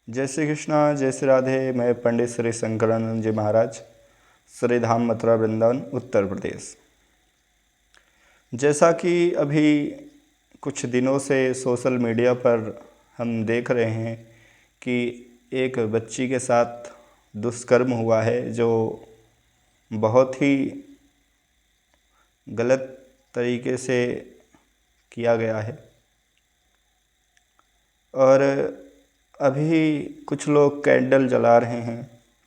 जय श्री कृष्णा, जय श्री राधे। मैं पंडित श्री शंकरानंद जी महाराज, श्री धाम मथुरा वृंदावन, उत्तर प्रदेश। जैसा कि अभी कुछ दिनों से सोशल मीडिया पर हम देख रहे हैं कि एक बच्ची के साथ दुष्कर्म हुआ है, जो बहुत ही गलत तरीके से किया गया है। और अभी कुछ लोग कैंडल जला रहे हैं,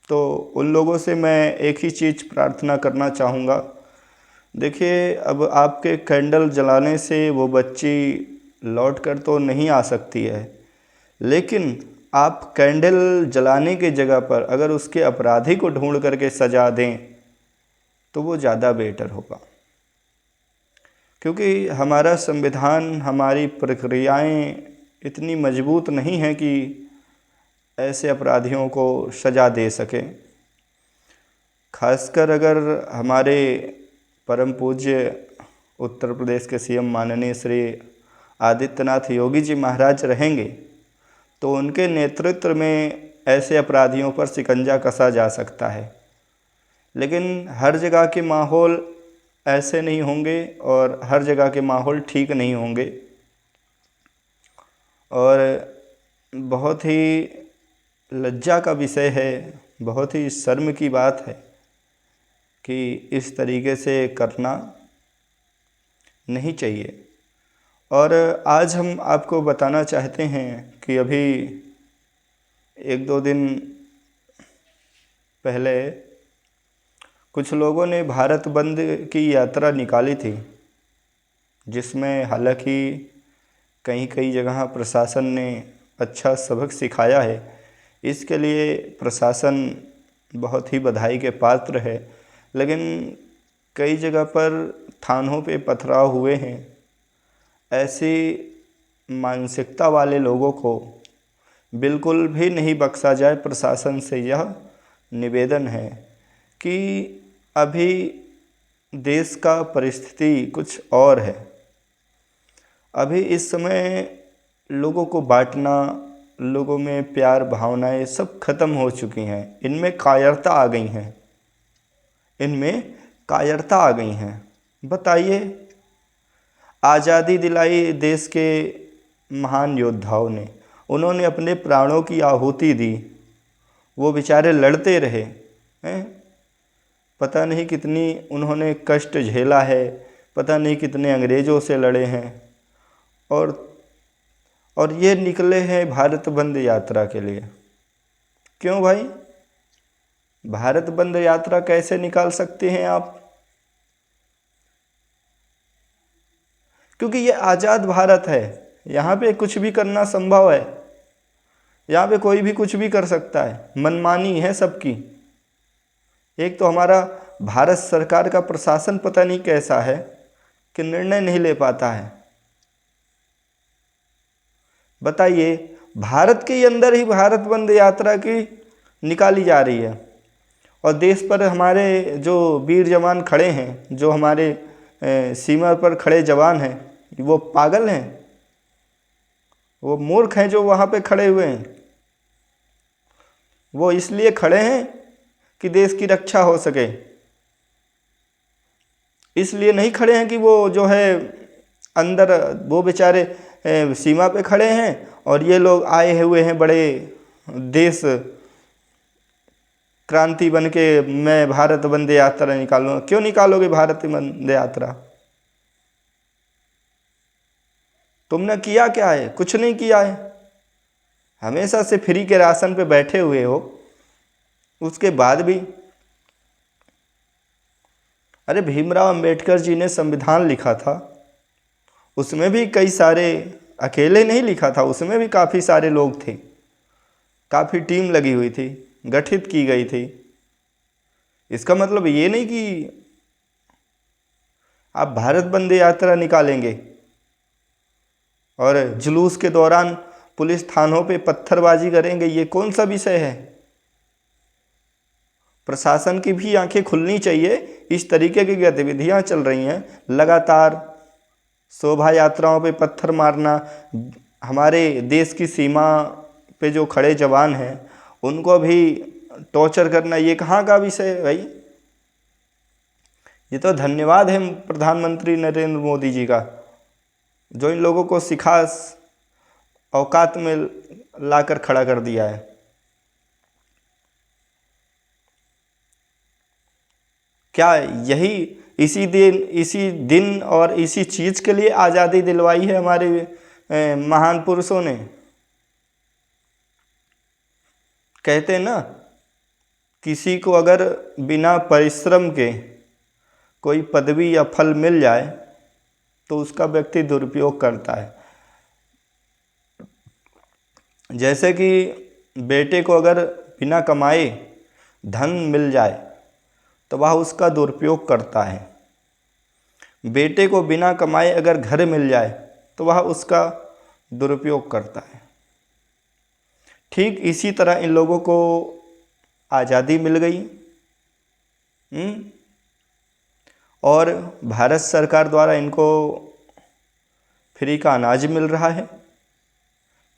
तो उन लोगों से मैं एक ही चीज़ प्रार्थना करना चाहूँगा। देखिए, अब आपके कैंडल जलाने से वो बच्ची लौट कर तो नहीं आ सकती है, लेकिन आप कैंडल जलाने की जगह पर अगर उसके अपराधी को ढूंढ करके सजा दें तो वो ज़्यादा बेटर होगा। क्योंकि हमारा संविधान, हमारी प्रक्रियाएं इतनी मजबूत नहीं हैं कि ऐसे अपराधियों को सज़ा दे सकें। खासकर अगर हमारे परम पूज्य उत्तर प्रदेश के सीएम माननीय श्री आदित्यनाथ योगी जी महाराज रहेंगे, तो उनके नेतृत्व में ऐसे अपराधियों पर शिकंजा कसा जा सकता है। लेकिन हर जगह के माहौल ऐसे नहीं होंगे और हर जगह के माहौल ठीक नहीं होंगे। और बहुत ही लज्जा का विषय है, बहुत ही शर्म की बात है कि इस तरीके से करना नहीं चाहिए। और आज हम आपको बताना चाहते हैं कि अभी एक दो दिन पहले कुछ लोगों ने भारत बंद की यात्रा निकाली थी, जिसमें हालांकि कई जगह प्रशासन ने अच्छा सबक सिखाया है। इसके लिए प्रशासन बहुत ही बधाई के पात्र है, लेकिन कई जगह पर थानों पे पथराव हुए हैं। ऐसी मानसिकता वाले लोगों को बिल्कुल भी नहीं बख्शा जाए। प्रशासन से यह निवेदन है कि अभी देश का परिस्थिति कुछ और है। अभी इस समय लोगों को बांटना, लोगों में प्यार भावनाएं सब खत्म हो चुकी हैं। इनमें कायरता आ गई हैं। बताइए, आज़ादी दिलाई देश के महान योद्धाओं ने, उन्होंने अपने प्राणों की आहुति दी, वो बेचारे लड़ते रहे हैं। पता नहीं कितनी उन्होंने कष्ट झेला है, पता नहीं कितने अंग्रेज़ों से लड़े हैं। और ये निकले हैं भारत बंद यात्रा के लिए। क्यों भाई? भारत बंद यात्रा कैसे निकाल सकते हैं आप? क्योंकि ये आज़ाद भारत है, यहाँ पे कुछ भी करना संभव है। यहाँ पे कोई भी कुछ भी कर सकता है, मनमानी है सबकी। एक तो हमारा भारत सरकार का प्रशासन पता नहीं कैसा है कि निर्णय नहीं ले पाता है। बताइए, भारत के अंदर ही भारत बंद यात्रा की निकाली जा रही है, और देश पर हमारे जो वीर जवान खड़े हैं, जो हमारे सीमा पर खड़े जवान हैं, वो पागल हैं, वो मूर्ख हैं जो वहाँ पे खड़े हुए हैं। वो इसलिए खड़े हैं कि देश की रक्षा हो सके, इसलिए नहीं खड़े हैं कि वो जो है अंदर, वो बेचारे सीमा पे खड़े हैं और ये लोग आए हुए हैं बड़े देश क्रांति बन के, मैं भारत बंद यात्रा निकालूंगा। क्यों निकालोगे भारत बंद यात्रा? तुमने किया क्या है? कुछ नहीं किया है। हमेशा से फ्री के राशन पे बैठे हुए हो, उसके बाद भी। अरे भीमराव अंबेडकर जी ने संविधान लिखा था, उसमें भी कई सारे, अकेले नहीं लिखा था, उसमें भी काफ़ी सारे लोग थे, काफ़ी टीम लगी हुई थी, गठित की गई थी। इसका मतलब ये नहीं कि आप भारत बंद यात्रा निकालेंगे और जुलूस के दौरान पुलिस थानों पे पत्थरबाजी करेंगे। ये कौन सा विषय है? प्रशासन की भी आंखें खुलनी चाहिए। इस तरीके की गतिविधियां चल रही हैं लगातार, शोभा यात्राओं पे पत्थर मारना, हमारे देश की सीमा पे जो खड़े जवान हैं उनको भी टॉर्चर करना, ये कहाँ का विषय है भाई? ये तो धन्यवाद है प्रधानमंत्री नरेंद्र मोदी जी का, जो इन लोगों को सिखा औकात में लाकर खड़ा कर दिया है। क्या यही इसी दिन और इसी चीज़ के लिए आज़ादी दिलवाई है हमारे महान पुरुषों ने? कहते हैं ना, किसी को अगर बिना परिश्रम के कोई पदवी या फल मिल जाए तो उसका व्यक्ति दुरुपयोग करता है। जैसे कि बेटे को अगर बिना कमाए धन मिल जाए तो वह उसका दुरुपयोग करता है। बेटे को बिना कमाए अगर घर मिल जाए तो वह उसका दुरुपयोग करता है। ठीक इसी तरह इन लोगों को आज़ादी मिल गई और भारत सरकार द्वारा इनको फ्री का अनाज मिल रहा है।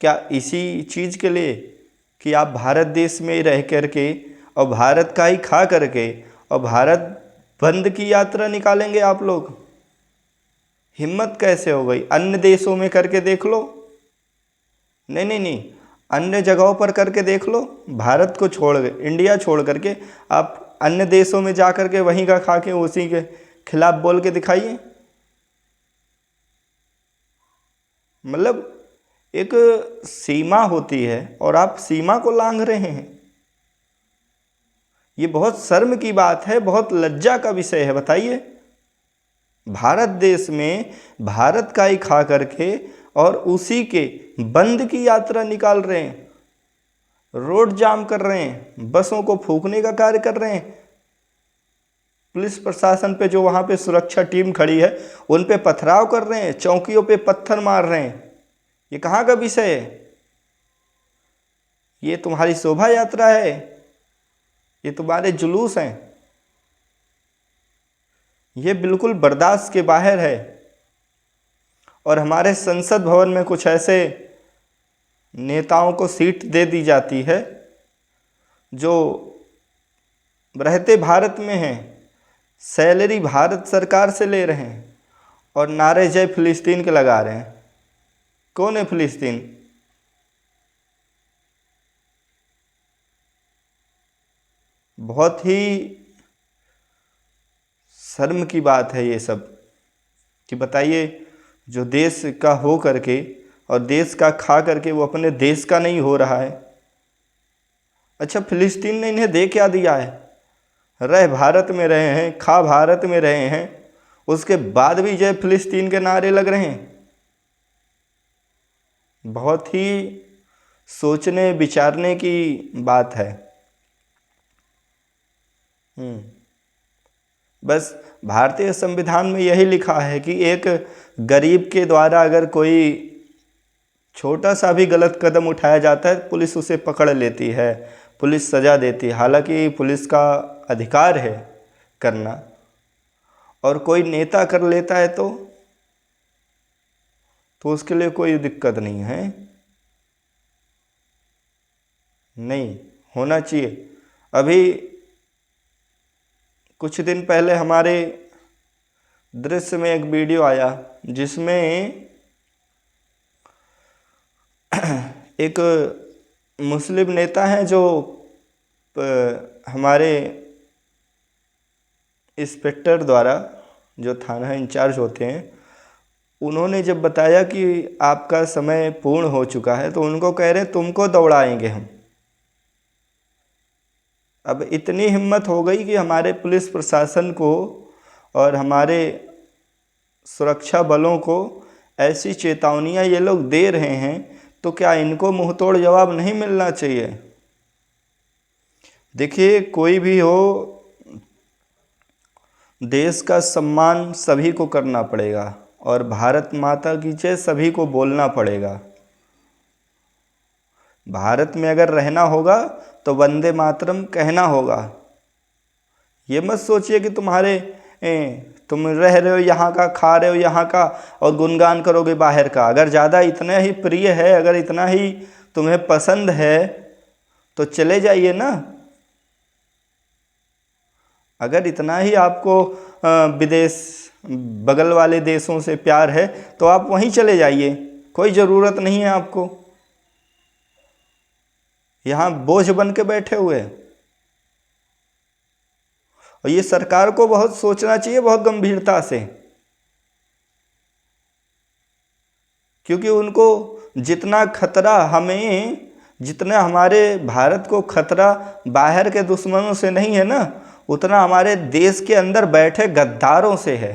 क्या इसी चीज़ के लिए कि आप भारत देश में रह करके और भारत का ही खा करके और भारत बंद की यात्रा निकालेंगे आप लोग? हिम्मत कैसे हो गई? अन्य देशों में करके देख लो। नहीं, अन्य जगहों पर करके देख लो। भारत को छोड़ के, इंडिया छोड़ करके आप अन्य देशों में जा करके वहीं का खा के उसी के खिलाफ बोल के दिखाइए। मतलब एक सीमा होती है और आप सीमा को लांघ रहे हैं। ये बहुत शर्म की बात है, बहुत लज्जा का विषय है। बताइए, भारत देश में भारत का ही खा करके और उसी के बंद की यात्रा निकाल रहे हैं, रोड जाम कर रहे हैं, बसों को फूंकने का कार्य कर रहे हैं। पुलिस प्रशासन पे जो वहाँ पे सुरक्षा टीम खड़ी है उन पे पथराव कर रहे हैं, चौकियों पे पत्थर मार रहे हैं। ये कहाँ का विषय है? ये तुम्हारी शोभा यात्रा है? ये तुम्हारे जुलूस हैं? ये बिल्कुल बर्दाश्त के बाहर है। और हमारे संसद भवन में कुछ ऐसे नेताओं को सीट दे दी जाती है जो रहते भारत में हैं, सैलरी भारत सरकार से ले रहे हैं और नारे जय फिलिस्तीन के लगा रहे हैं। कौन है फिलिस्तीन? बहुत ही शर्म की बात है ये सब कि बताइए, जो देश का हो करके और देश का खा करके वो अपने देश का नहीं हो रहा है। अच्छा, फिलिस्तीन ने इन्हें दे क्या दिया है? रह भारत में रहे हैं, खा भारत में रहे हैं, उसके बाद भी जय फिलिस्तीन के नारे लग रहे हैं। बहुत ही सोचने विचारने की बात है। बस भारतीय संविधान में यही लिखा है कि एक गरीब के द्वारा अगर कोई छोटा सा भी गलत कदम उठाया जाता है, पुलिस उसे पकड़ लेती है, पुलिस सज़ा देती है। हालांकि पुलिस का अधिकार है करना, और कोई नेता कर लेता है तो उसके लिए कोई दिक्कत नहीं है। नहीं होना चाहिए। अभी कुछ दिन पहले हमारे दृश्य में एक वीडियो आया जिसमें एक मुस्लिम नेता हैं जो हमारे इंस्पेक्टर द्वारा, जो थाना इंचार्ज होते हैं, उन्होंने जब बताया कि आपका समय पूर्ण हो चुका है तो उनको कह रहे तुमको दौड़ाएंगे हम। अब इतनी हिम्मत हो गई कि हमारे पुलिस प्रशासन को और हमारे सुरक्षा बलों को ऐसी चेतावनियां ये लोग दे रहे हैं, तो क्या इनको मुंह तोड़ जवाब नहीं मिलना चाहिए? देखिए, कोई भी हो, देश का सम्मान सभी को करना पड़ेगा और भारत माता की जय सभी को बोलना पड़ेगा। भारत में अगर रहना होगा तो वंदे मातरम कहना होगा। ये मत सोचिए कि तुम रह रहे हो यहाँ का, खा रहे हो यहाँ का और गुणगान करोगे बाहर का। अगर ज़्यादा इतना ही प्रिय है, अगर इतना ही तुम्हें पसंद है तो चले जाइए ना। अगर इतना ही आपको विदेश बगल वाले देशों से प्यार है तो आप वहीं चले जाइए, कोई ज़रूरत नहीं है आपको यहाँ बोझ बन के बैठे हुए। और ये सरकार को बहुत सोचना चाहिए, बहुत गंभीरता से, क्योंकि उनको जितना खतरा हमें, जितना हमारे भारत को खतरा बाहर के दुश्मनों से नहीं है ना, उतना हमारे देश के अंदर बैठे गद्दारों से है।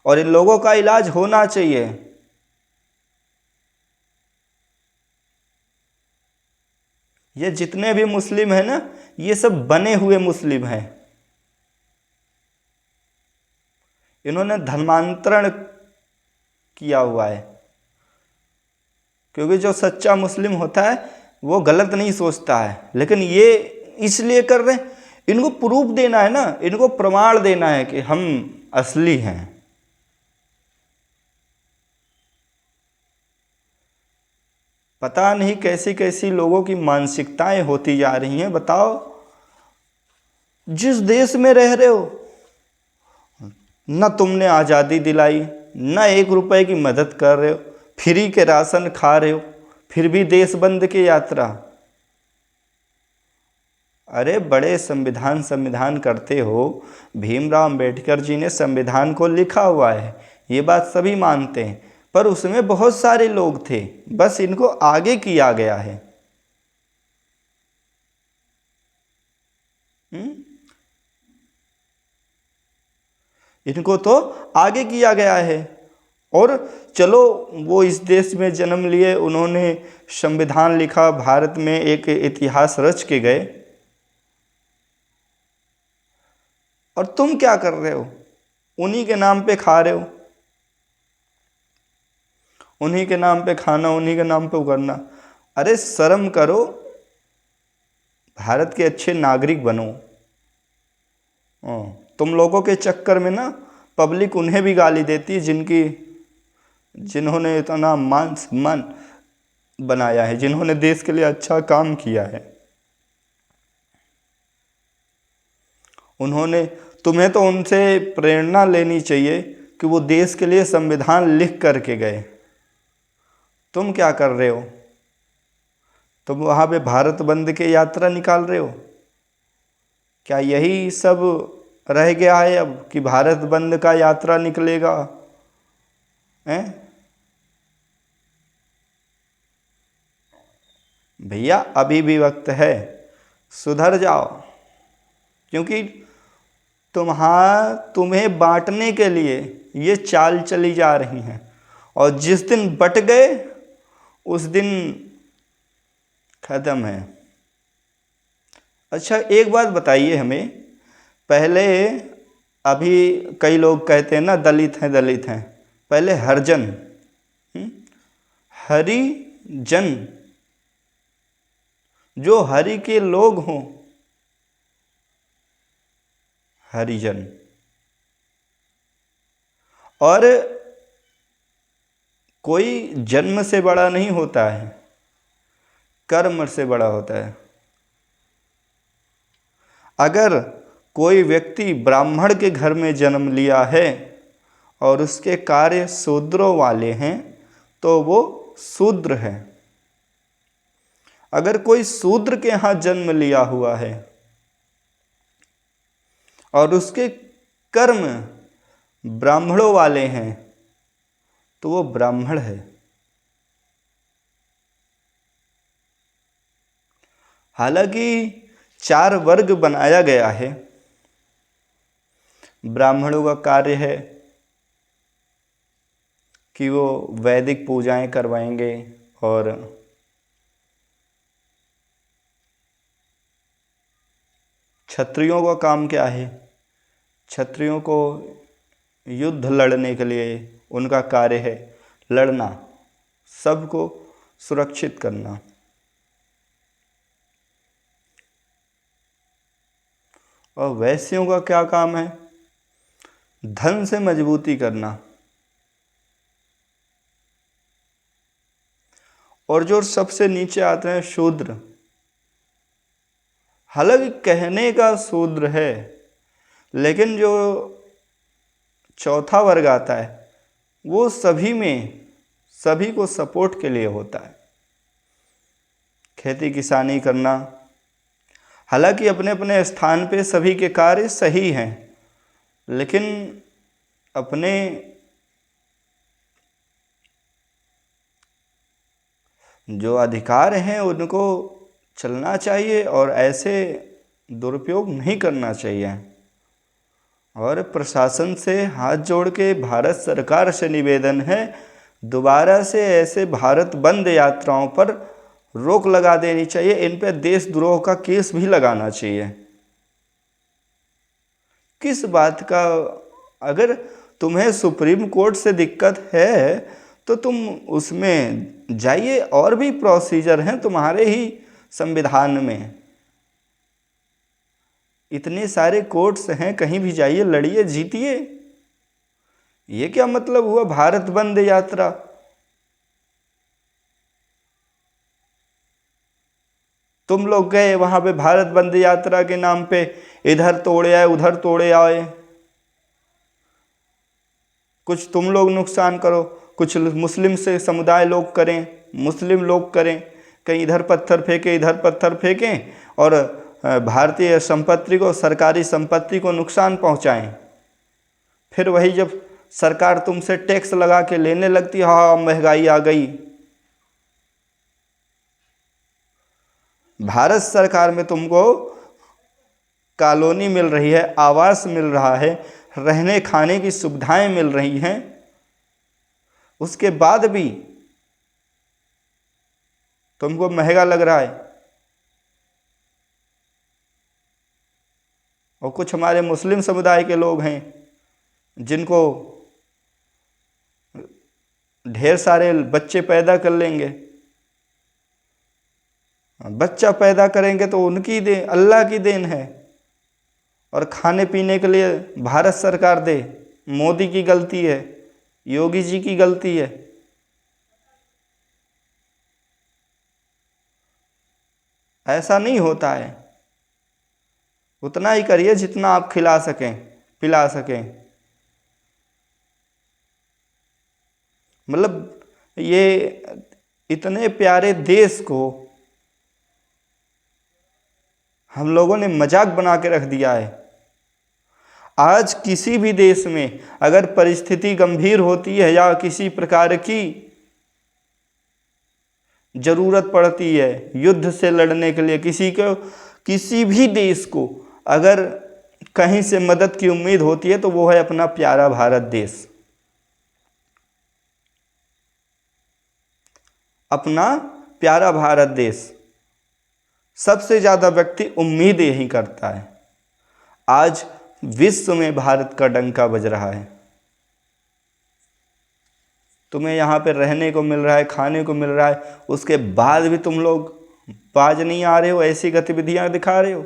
और इन लोगों का इलाज होना चाहिए। ये जितने भी मुस्लिम हैं ना, ये सब बने हुए मुस्लिम हैं। इन्होंने धर्मांतरण किया हुआ है, क्योंकि जो सच्चा मुस्लिम होता है वो गलत नहीं सोचता है। लेकिन ये इसलिए कर रहे हैं, इनको प्रूफ देना है ना, इनको प्रमाण देना है कि हम असली हैं। पता नहीं कैसी कैसी लोगों की मानसिकताएं होती जा रही हैं। बताओ, जिस देश में रह रहे हो न तुमने आज़ादी दिलाई, न 1 रुपए की मदद कर रहे हो, फ्री के राशन खा रहे हो, फिर भी देश बंद की यात्रा। अरे बड़े संविधान करते हो। भीमराव अंबेडकर जी ने संविधान को लिखा हुआ है, ये बात सभी मानते हैं, पर उसमें बहुत सारे लोग थे, बस इनको आगे किया गया है। इनको तो आगे किया गया है। और चलो, वो इस देश में जन्म लिए, उन्होंने संविधान लिखा, भारत में एक इतिहास रच के गए, और तुम क्या कर रहे हो? उन्हीं के नाम पे खा रहे हो, उन्हीं के नाम पे खाना, उन्हीं के नाम पे उगरना। अरे शर्म करो, भारत के अच्छे नागरिक बनो। तुम लोगों के चक्कर में ना पब्लिक उन्हें भी गाली देती है जिन्होंने इतना मान सम्मान बनाया है, जिन्होंने देश के लिए अच्छा काम किया है। तुम्हें तो उनसे प्रेरणा लेनी चाहिए कि वो देश के लिए संविधान लिख करके गए। तुम क्या कर रहे हो? तुम वहाँ पे भारत बंद की यात्रा निकाल रहे हो। क्या यही सब रह गया है अब कि भारत बंद का यात्रा निकलेगा? हैं भैया, अभी भी वक्त है, सुधर जाओ, क्योंकि तुम्हें बांटने के लिए ये चाल चली जा रही हैं, और जिस दिन बट गए उस दिन खत्म है। अच्छा, एक बात बताइए हमें, पहले, अभी कई लोग कहते हैं ना दलित हैं दलित हैं, पहले हरिजन, हरिजन, जो हरि के लोग हों, हरिजन। और कोई जन्म से बड़ा नहीं होता है, कर्म से बड़ा होता है। अगर कोई व्यक्ति ब्राह्मण के घर में जन्म लिया है और उसके कार्य शूद्रों वाले हैं तो वो शूद्र है। अगर कोई शूद्र के यहाँ जन्म लिया हुआ है और उसके कर्म ब्राह्मणों वाले हैं तो वो ब्राह्मण है। हालांकि 4 वर्ग बनाया गया है। ब्राह्मणों का कार्य है कि वो वैदिक पूजाएं करवाएंगे, और क्षत्रियों का काम क्या है? क्षत्रियों को युद्ध लड़ने के लिए उनका कार्य है लड़ना, सबको सुरक्षित करना। और वैश्यों का क्या काम है? धन से मजबूती करना। और जो सबसे नीचे आते हैं शूद्र, हालांकि कहने का शूद्र है, लेकिन जो चौथा वर्ग आता है वो सभी में, सभी को सपोर्ट के लिए होता है। खेती किसानी करना, हालांकि अपने अपने स्थान पे सभी के कार्य सही हैं, लेकिन अपने जो अधिकार हैं उनको चलना चाहिए और ऐसे दुरुपयोग नहीं करना चाहिए। और प्रशासन से हाथ जोड़ के भारत सरकार से निवेदन है, दोबारा से ऐसे भारत बंद यात्राओं पर रोक लगा देनी चाहिए। इन पे देशद्रोह का केस भी लगाना चाहिए। किस बात का? अगर तुम्हें सुप्रीम कोर्ट से दिक्कत है तो तुम उसमें जाइए, और भी प्रोसीजर हैं तुम्हारे ही संविधान में, इतने सारे कोर्ट्स हैं, कहीं भी जाइए, लड़िए, जीतिए। ये क्या मतलब हुआ भारत बंद यात्रा? तुम लोग गए वहां पे भारत बंद यात्रा के नाम पे, इधर तोड़े आए उधर तोड़े आए, कुछ तुम लोग नुकसान करो, कुछ मुस्लिम से समुदाय लोग करें, मुस्लिम लोग करें, कहीं इधर पत्थर फेंके इधर पत्थर फेंकें और भारतीय संपत्ति को, सरकारी संपत्ति को नुकसान पहुंचाएं। फिर वही जब सरकार तुमसे टैक्स लगा के लेने लगती है, हाँ महंगाई आ गई। भारत सरकार में तुमको कॉलोनी मिल रही है, आवास मिल रहा है, रहने खाने की सुविधाएं मिल रही हैं, उसके बाद भी तुमको महंगा लग रहा है। और कुछ हमारे मुस्लिम समुदाय के लोग हैं जिनको ढेर सारे बच्चे पैदा कर लेंगे, बच्चा पैदा करेंगे तो उनकी देन, अल्लाह की देन है, और खाने पीने के लिए भारत सरकार दे, मोदी की गलती है, योगी जी की गलती है। ऐसा नहीं होता है। उतना ही करिए जितना आप खिला सकें, पिला सकें। मतलब ये इतने प्यारे देश को हम लोगों ने मजाक बना के रख दिया है। आज किसी भी देश में अगर परिस्थिति गंभीर होती है या किसी प्रकार की जरूरत पड़ती है युद्ध से लड़ने के लिए, किसी भी देश को अगर कहीं से मदद की उम्मीद होती है तो वो है अपना प्यारा भारत देश। अपना प्यारा भारत देश सबसे ज्यादा व्यक्ति उम्मीद यही करता है। आज विश्व में भारत का डंका बज रहा है। तुम्हें यहाँ पे रहने को मिल रहा है, खाने को मिल रहा है, उसके बाद भी तुम लोग बाज नहीं आ रहे हो, ऐसी गतिविधियां दिखा रहे हो।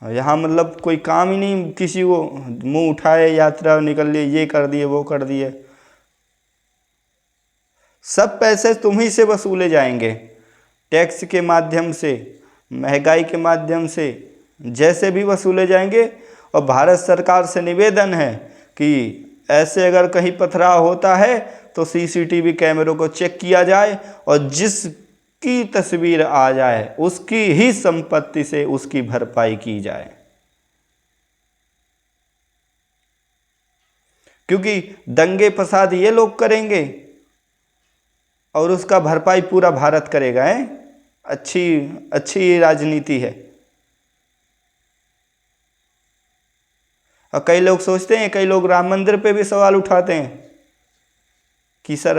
यहाँ मतलब कोई काम ही नहीं, किसी को मुंह उठाए यात्रा निकल लिए, ये कर दिए वो कर दिए। सब पैसे तुम ही से वसूले जाएंगे, टैक्स के माध्यम से, महंगाई के माध्यम से, जैसे भी वसूले जाएंगे। और भारत सरकार से निवेदन है कि ऐसे अगर कहीं पथराव होता है तो सीसीटीवी कैमरों को चेक किया जाए और जिसकी तस्वीर आ जाए उसकी ही संपत्ति से उसकी भरपाई की जाए, क्योंकि दंगे फसाद ये लोग करेंगे और उसका भरपाई पूरा भारत करेगा। है अच्छी राजनीति है। और कई लोग सोचते हैं, कई लोग राम मंदिर पे भी सवाल उठाते हैं कि सर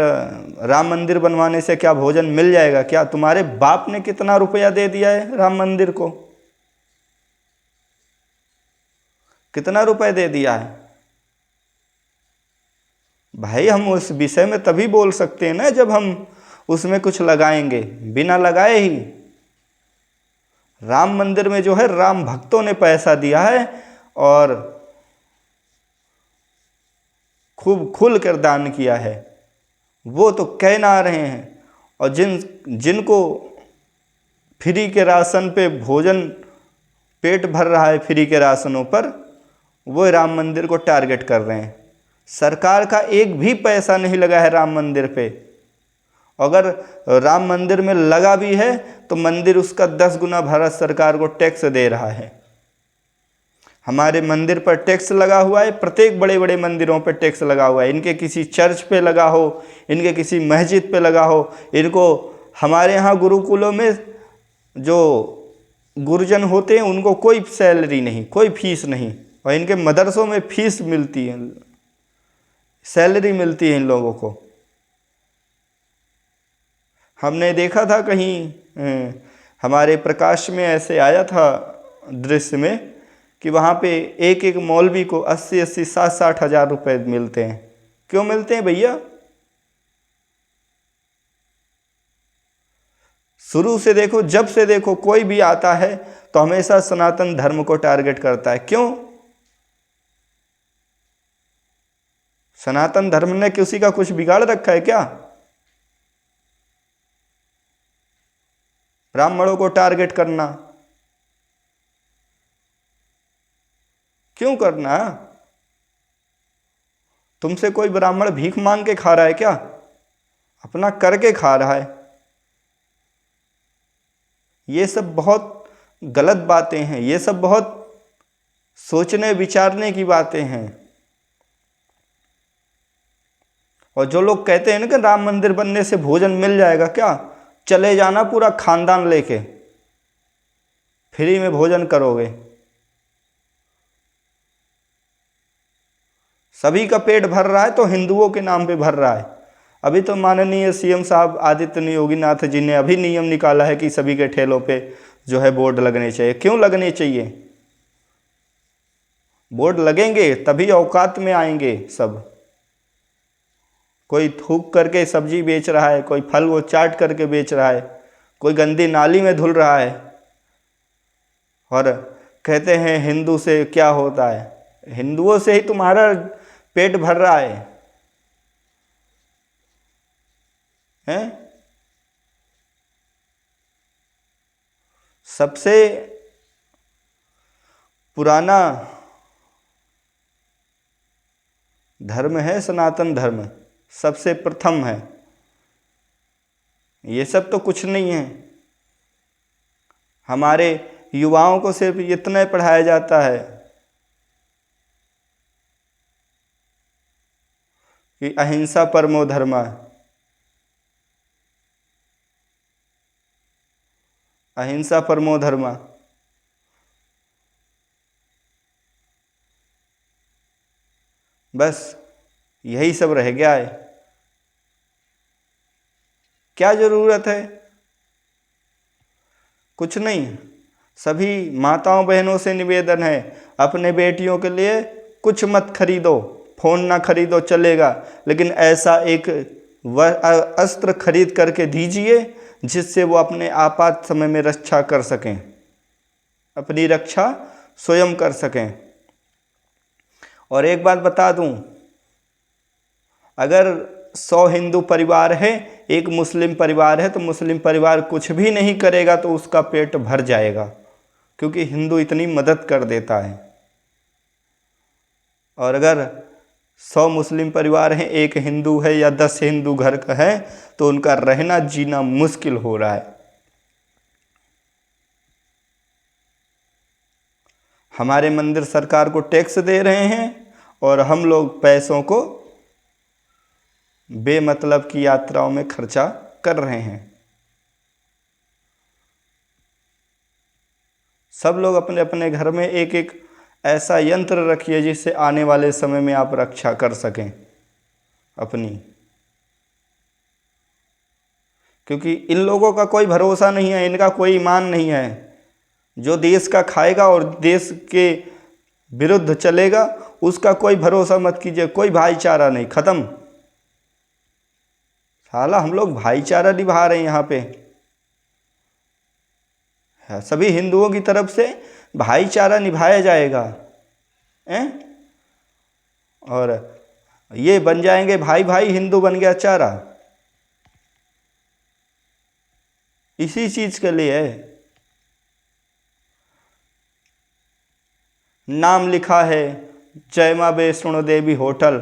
राम मंदिर बनवाने से क्या भोजन मिल जाएगा? क्या तुम्हारे बाप ने कितना रुपया दे दिया है राम मंदिर को? कितना रुपए दे दिया है भाई? हम उस विषय में तभी बोल सकते हैं ना जब हम उसमें कुछ लगाएंगे। बिना लगाए ही राम मंदिर में जो है राम भक्तों ने पैसा दिया है और खूब खुल कर दान किया है, वो तो कह ना रहे हैं। और जिनको फ्री के राशन पे भोजन पेट भर रहा है, फ्री के राशनों पर, वो राम मंदिर को टारगेट कर रहे हैं। सरकार का एक भी पैसा नहीं लगा है राम मंदिर पे। अगर राम मंदिर में लगा भी है तो मंदिर उसका 10 गुना भारत सरकार को टैक्स दे रहा है। हमारे मंदिर पर टैक्स लगा हुआ है, प्रत्येक बड़े बड़े मंदिरों पर टैक्स लगा हुआ है। इनके किसी चर्च पे लगा हो, इनके किसी मस्जिद पे लगा हो, इनको हमारे यहाँ गुरुकुलों में जो गुरुजन होते हैं उनको कोई सैलरी नहीं, कोई फीस नहीं, और इनके मदरसों में फीस मिलती है, सैलरी मिलती है इन लोगों को। हमने देखा था कहीं हमारे प्रकाश में ऐसे आया था दृश्य में कि वहाँ पे एक एक मौलवी को 80-80, 60-60 हज़ार रुपये मिलते हैं। क्यों मिलते हैं भैया? शुरू से देखो, जब से देखो, कोई भी आता है तो हमेशा सनातन धर्म को टारगेट करता है। क्यों? सनातन धर्म ने किसी का कुछ बिगाड़ रखा है क्या? ब्राह्मणों को टारगेट करना क्यों करना? तुमसे कोई ब्राह्मण भीख मांग के खा रहा है क्या? अपना करके खा रहा है। ये सब बहुत गलत बातें हैं, ये सब बहुत सोचने विचारने की बातें हैं। और जो लोग कहते हैं ना कि राम मंदिर बनने से भोजन मिल जाएगा, क्या चले जाना पूरा खानदान लेके, फ्री में भोजन करोगे। सभी का पेट भर रहा है तो हिंदुओं के नाम पे भर रहा है। अभी तो माननीय सीएम साहब आदित्य योगीनाथ जी ने अभी नियम निकाला है कि सभी के ठेलों पे जो है बोर्ड लगने चाहिए। क्यों लगने चाहिए? बोर्ड लगेंगे तभी औकात में आएंगे सब। कोई थूक करके सब्जी बेच रहा है, कोई फल वो चाट करके बेच रहा है, कोई गंदी नाली में धुल रहा है, और कहते हैं हिंदू से क्या होता है। हिंदुओं से ही तुम्हारा पेट भर रहा है, हैं? सबसे पुराना धर्म है सनातन धर्म, सबसे प्रथम है। ये सब तो कुछ नहीं है। हमारे युवाओं को सिर्फ इतना पढ़ाया जाता है कि अहिंसा परमो धर्मा, अहिंसा परमो धर्मा। बस यही सब रह गया है। क्या जरूरत है? कुछ नहीं। सभी माताओं बहनों से निवेदन है, अपने बेटियों के लिए कुछ मत खरीदो, फोन ना खरीदो चलेगा, लेकिन ऐसा एक अस्त्र खरीद करके दीजिए जिससे वो अपने आपात समय में रक्षा कर सकें, अपनी रक्षा स्वयं कर सकें। और एक बात बता दूं, अगर 100 हिंदू परिवार है, एक मुस्लिम परिवार है, तो मुस्लिम परिवार कुछ भी नहीं करेगा तो उसका पेट भर जाएगा, क्योंकि हिंदू इतनी मदद कर देता है। और अगर 100 मुस्लिम परिवार हैं, एक हिंदू है या 10 हिंदू घर का है, तो उनका रहना जीना मुश्किल हो रहा है। हमारे मंदिर सरकार को टैक्स दे रहे हैं और हम लोग पैसों को बेमतलब की यात्राओं में खर्चा कर रहे हैं। सब लोग अपने अपने घर में एक एक ऐसा यंत्र रखिए जिससे आने वाले समय में आप रक्षा कर सकें अपनी, क्योंकि इन लोगों का कोई भरोसा नहीं है, इनका कोई ईमान नहीं है। जो देश का खाएगा और देश के विरुद्ध चलेगा उसका कोई भरोसा मत कीजिए, कोई भाईचारा नहीं, खत्म। साला हम लोग भाईचारा निभा रहे हैं यहाँ पे, सभी हिंदुओं की तरफ से भाईचारा निभाया जाएगा, हैं? और ये बन जाएंगे भाई भाई, हिंदू बन गया चारा। इसी चीज के लिए है। नाम लिखा है जय मां वैष्णो देवी होटल,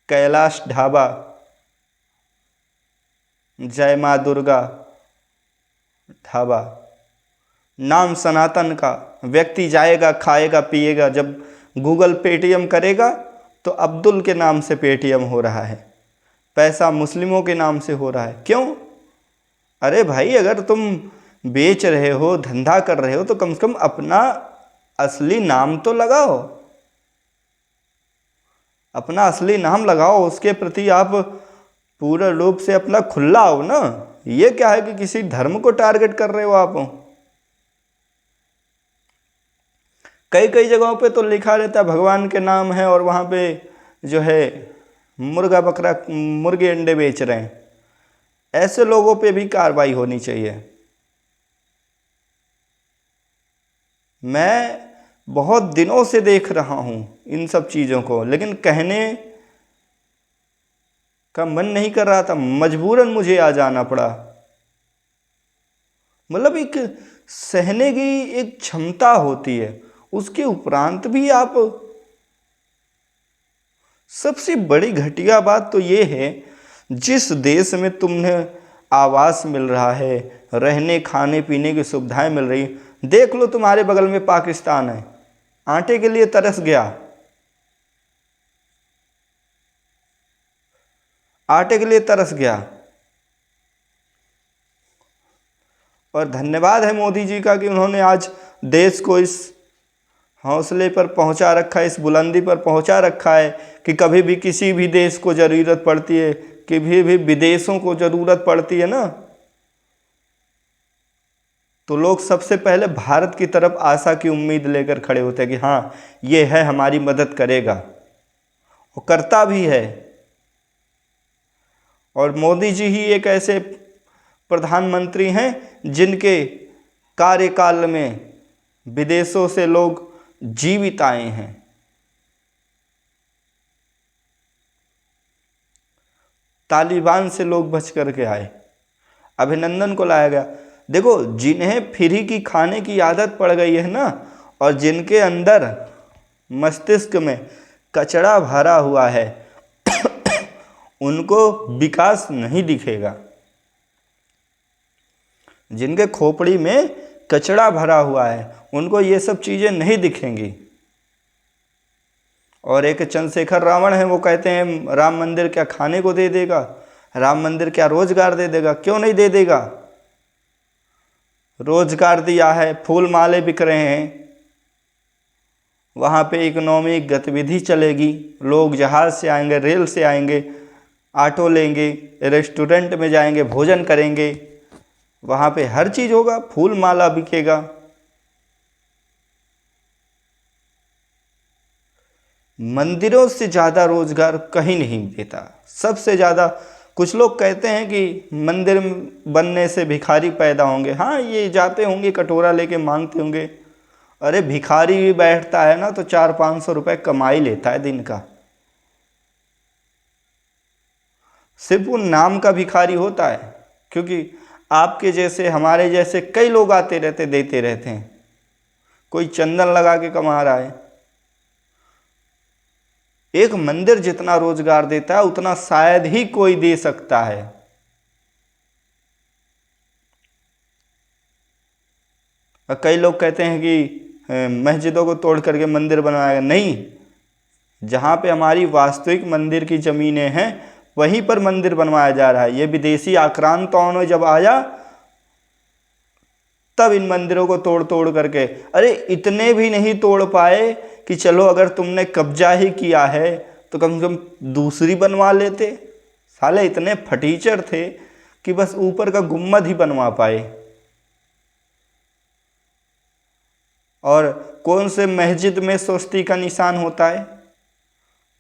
कैलाश ढाबा, जय मां दुर्गा ढाबा। नाम सनातन का। व्यक्ति जाएगा, खाएगा, पिएगा, जब गूगल पेटीएम करेगा तो अब्दुल के नाम से पेटीएम हो रहा है, पैसा मुस्लिमों के नाम से हो रहा है। क्यों? अरे भाई, अगर तुम बेच रहे हो, धंधा कर रहे हो, तो कम से कम अपना असली नाम तो लगाओ। अपना असली नाम लगाओ, उसके प्रति आप पूर्ण रूप से अपना खुला हो ना। ये क्या है कि किसी धर्म को टारगेट कर रहे हो आप। कई कई जगहों पे तो लिखा रहता है भगवान के नाम है, और वहाँ पे जो है मुर्गा बकरा मुर्गे अंडे बेच रहे हैं। ऐसे लोगों पे भी कार्रवाई होनी चाहिए। मैं बहुत दिनों से देख रहा हूँ इन सब चीज़ों को, लेकिन कहने का मन नहीं कर रहा था, मजबूरन मुझे आ जाना पड़ा। मतलब एक सहने की एक क्षमता होती है, उसके उपरांत भी आप। सबसे बड़ी घटिया बात तो ये है, जिस देश में तुम्हें आवास मिल रहा है, रहने खाने पीने की सुविधाएं मिल रही, देख लो तुम्हारे बगल में पाकिस्तान है, आटे के लिए तरस गया, आटे के लिए तरस गया। और धन्यवाद है मोदी जी का कि उन्होंने आज देश को इस हौसले पर पहुंचा रखा है, इस बुलंदी पर पहुंचा रखा है कि कभी भी किसी भी देश को ज़रूरत पड़ती है, कभी भी विदेशों को ज़रूरत पड़ती है ना, तो लोग सबसे पहले भारत की तरफ आशा की उम्मीद लेकर खड़े होते हैं कि हाँ, ये है, हमारी मदद करेगा, वो करता भी है। और मोदी जी ही एक ऐसे प्रधानमंत्री हैं जिनके कार्यकाल में विदेशों से लोग जीवित आए हैं। तालिबान से लोग बच करके आए, अभिनंदन को लाया गया। देखो, जिन्हें फ्री की खाने की आदत पड़ गई है ना, और जिनके अंदर मस्तिष्क में कचरा भरा हुआ है उनको विकास नहीं दिखेगा। जिनके खोपड़ी में कचरा भरा हुआ है उनको ये सब चीज़ें नहीं दिखेंगी। और एक चंद्रशेखर रावण है, वो कहते हैं राम मंदिर क्या खाने को दे देगा, राम मंदिर क्या रोजगार दे देगा। क्यों नहीं दे देगा? रोजगार दिया है, फूल माले बिक रहे हैं, वहाँ पे इकोनॉमिक गतिविधि चलेगी, लोग जहाज़ से आएंगे, रेल से आएंगे, ऑटो लेंगे, रेस्टोरेंट में जाएंगे, भोजन करेंगे, वहाँ पे हर चीज़ होगा, फूल माला बिकेगा। मंदिरों से ज़्यादा रोजगार कहीं नहीं देता। सबसे ज़्यादा, कुछ लोग कहते हैं कि मंदिर बनने से भिखारी पैदा होंगे। हाँ, ये जाते होंगे, कटोरा लेके मांगते होंगे। अरे भिखारी भी बैठता है ना तो 400-500 रुपये कमाई लेता है दिन का। सिर्फ वो नाम का भिखारी होता है, क्योंकि आपके जैसे, हमारे जैसे कई लोग आते रहते, देते रहते हैं। कोई चंदन लगा के कमा रहा है। एक मंदिर जितना रोजगार देता है उतना शायद ही कोई दे सकता है। कई लोग कहते हैं कि मस्जिदों को तोड़ करके मंदिर बनाएगा। नहीं, जहाँ पे हमारी वास्तविक मंदिर की ज़मीनें हैं वहीं पर मंदिर बनवाया जा रहा है। ये विदेशी आक्रांताओं ने जब आया तब इन मंदिरों को तोड़ तोड़ करके, अरे इतने भी नहीं तोड़ पाए कि चलो अगर तुमने कब्जा ही किया है तो कम से कम दूसरी बनवा लेते। साले इतने फटीचर थे कि बस ऊपर का गुम्बद ही बनवा पाए। और कौन से मस्जिद में स्वस्ति का निशान होता है?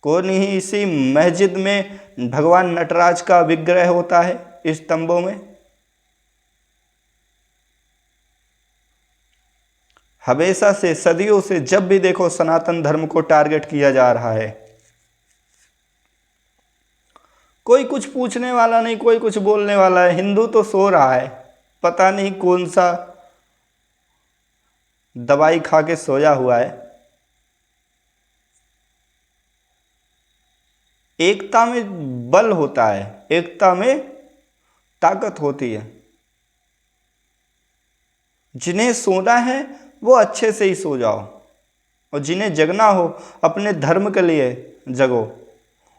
कौन ही इसी मस्जिद में भगवान नटराज का विग्रह होता है स्तंभों में। हमेशा से, सदियों से, जब भी देखो सनातन धर्म को टारगेट किया जा रहा है। कोई कुछ पूछने वाला नहीं, कोई कुछ बोलने वाला है। हिंदू तो सो रहा है, पता नहीं कौन सा दवाई खा के सोया हुआ है। एकता में बल होता है, एकता में ताकत होती है। जिन्हें सोना है वो अच्छे से ही सो जाओ, और जिन्हें जगना हो अपने धर्म के लिए जगो।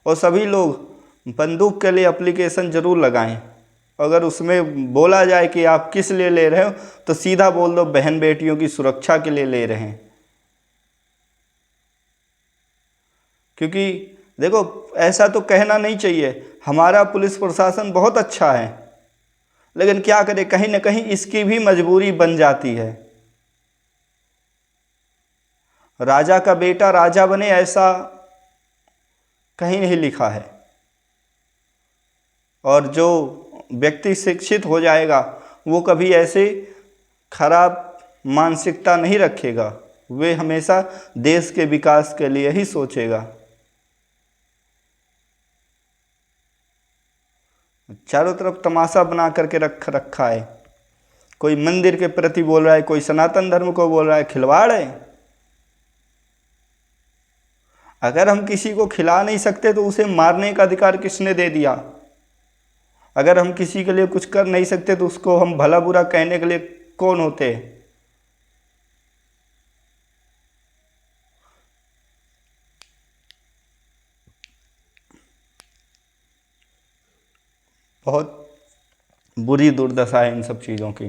और सभी लोग बंदूक के लिए एप्लीकेशन ज़रूर लगाएं। अगर उसमें बोला जाए कि आप किस लिए ले रहे हो, तो सीधा बोल दो बहन बेटियों की सुरक्षा के लिए ले रहे हैं। क्योंकि देखो, ऐसा तो कहना नहीं चाहिए, हमारा पुलिस प्रशासन बहुत अच्छा है, लेकिन क्या करें, कहीं ना कहीं इसकी भी मजबूरी बन जाती है। राजा का बेटा राजा बने, ऐसा कहीं नहीं लिखा है। और जो व्यक्ति शिक्षित हो जाएगा वो कभी ऐसे खराब मानसिकता नहीं रखेगा, वे हमेशा देश के विकास के लिए ही सोचेगा। चारों तरफ तमाशा बना करके रखा है। कोई मंदिर के प्रति बोल रहा है, कोई सनातन धर्म को बोल रहा है, खिलवाड़ है। अगर हम किसी को खिला नहीं सकते तो उसे मारने का अधिकार किसने दे दिया? अगर हम किसी के लिए कुछ कर नहीं सकते तो उसको हम भला बुरा कहने के लिए कौन होते हैं? बहुत बुरी दुर्दशा है इन सब चीज़ों की।